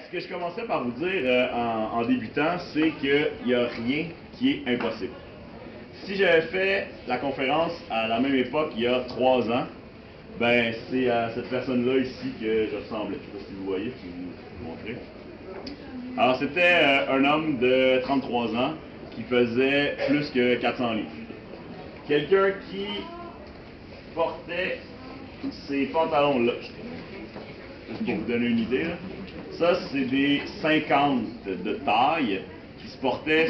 ce que je commençais par vous dire en débutant, c'est qu'il n'y a rien qui est impossible. Si j'avais fait la conférence à la même époque, il y a 3 ans, ben c'est à cette personne-là ici que je ressemblais. Je ne sais pas si vous voyez, je vais vous montrer. Alors c'était un homme de 33 ans qui faisait plus que 400 livres. Quelqu'un qui portait ces pantalons-là. Juste pour vous donner une idée, là. Ça, c'est des 50 de taille qui se portaient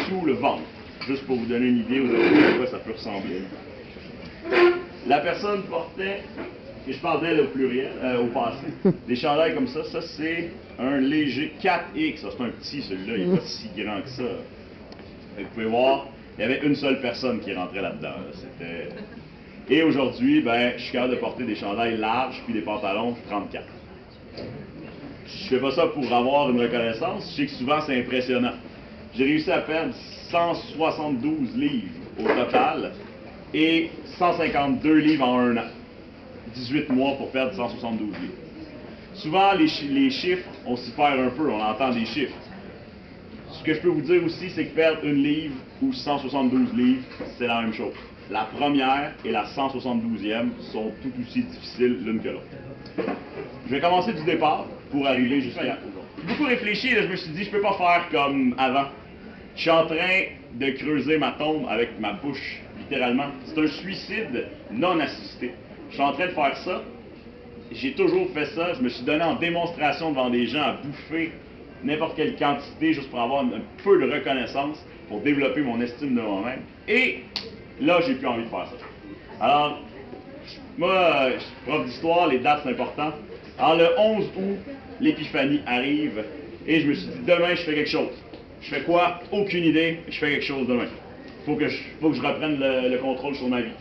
sous le ventre. Juste pour vous donner une idée aujourd'hui à quoi ça peut ressembler. La personne portait, et je parle d'elle au pluriel, au passé, des chandails comme ça. Ça, c'est un léger 4X. Ça, c'est un petit, celui-là. Il n'est pas si grand que ça. Vous pouvez voir, il y avait une seule personne qui rentrait là-dedans. C'était... Et aujourd'hui, ben, je suis capable de porter des chandails larges puis des pantalons 34. Je fais pas ça pour avoir une reconnaissance. Je sais que souvent c'est impressionnant. J'ai réussi à perdre 172 livres au total et 152 livres en 1 an. 18 mois pour perdre 172 livres. Souvent, les chiffres, on s'y perd un peu, on entend des chiffres. Ce que je peux vous dire aussi, c'est que perdre une livre ou 172 livres, c'est la même chose. La première et la 172e sont tout aussi difficiles l'une que l'autre. Je vais commencer du départ pour arriver jusqu'à aujourd'hui. J'ai beaucoup réfléchi, là, je me suis dit, je peux pas faire comme avant. Je suis en train de creuser ma tombe avec ma bouche, littéralement. C'est un suicide non assisté. Je suis en train de faire ça. J'ai toujours fait ça. Je me suis donné en démonstration devant des gens à bouffer n'importe quelle quantité juste pour avoir un peu de reconnaissance, pour développer mon estime de moi-même. Et là, j'ai plus envie de faire ça. Alors, moi, je suis prof d'histoire, les dates, c'est important. Alors, le 11 août, l'épiphanie arrive, et je me suis dit, demain, je fais quelque chose. Je fais quoi? Aucune idée, je fais quelque chose demain. Faut que je reprenne le contrôle sur ma vie.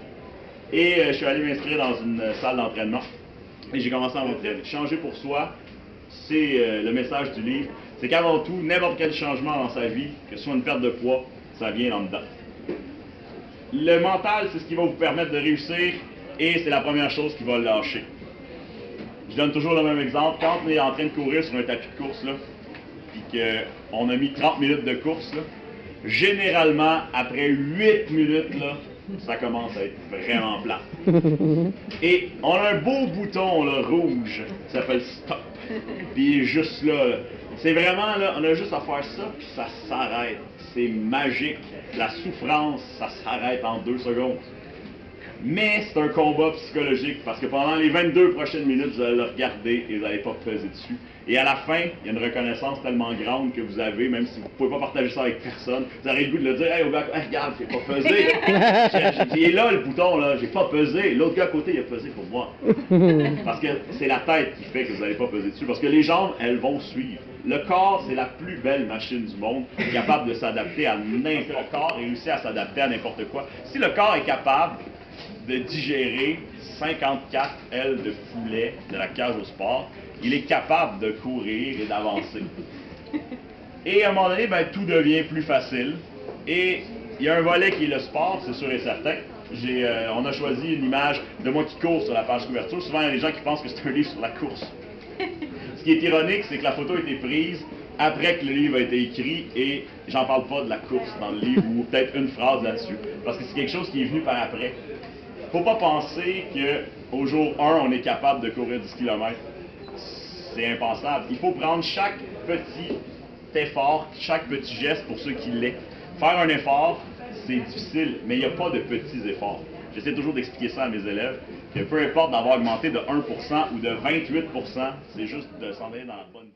Et je suis allé m'inscrire dans une salle d'entraînement, et j'ai commencé à m'entraîner. Changer pour soi, c'est le message du livre. C'est qu'avant tout, n'importe quel changement dans sa vie, que ce soit une perte de poids, ça vient en dedans. Le mental, c'est ce qui va vous permettre de réussir, et c'est la première chose qui va le lâcher. Je donne toujours le même exemple. Quand on est en train de courir sur un tapis de course, là, puis qu'on a mis 30 minutes de course, là, généralement, après 8 minutes, là, ça commence à être vraiment plat. Et on a un beau bouton là, rouge, qui s'appelle stop. Puis il est juste là, là. C'est vraiment là, on a juste à faire ça, puis ça s'arrête. C'est magique. La souffrance, ça s'arrête en 2 secondes. Mais c'est un combat psychologique parce que pendant les 22 prochaines minutes, vous allez le regarder et vous n'allez pas peser dessus. Et à la fin, il y a une reconnaissance tellement grande que vous avez, même si vous ne pouvez pas partager ça avec personne, vous aurez le goût de le dire, hey, au gars, hey, regarde, j'ai pas pesé. Il est là le bouton, là, j'ai pas pesé. L'autre gars à côté, il a pesé pour moi. Parce que c'est la tête qui fait que vous n'allez pas peser dessus. Parce que les jambes, elles vont suivre. Le corps, c'est la plus belle machine du monde, capable de s'adapter à n'importe quoi. Le corps réussit à s'adapter à n'importe quoi. Si le corps est capable de digérer 54 ailes de poulet de la cage au sport, il est capable de courir et d'avancer. Et à un moment donné, ben, tout devient plus facile. Et il y a un volet qui est le sport, c'est sûr et certain. On a choisi une image de moi qui cours sur la page couverture. Souvent, il y a des gens qui pensent que c'est un livre sur la course. Ce qui est ironique, c'est que la photo a été prise après que le livre a été écrit et j'en parle pas de la course dans le livre ou peut-être une phrase là-dessus. Parce que c'est quelque chose qui est venu par après. Faut pas penser qu'au jour 1, on est capable de courir 10 km. C'est impensable. Il faut prendre chaque petit effort, chaque petit geste pour ceux qui l'est. Faire un effort, c'est difficile, mais il n'y a pas de petits efforts. J'essaie toujours d'expliquer ça à mes élèves, que peu importe d'avoir augmenté de 1% ou de 28%, c'est juste de s'en aller dans la bonne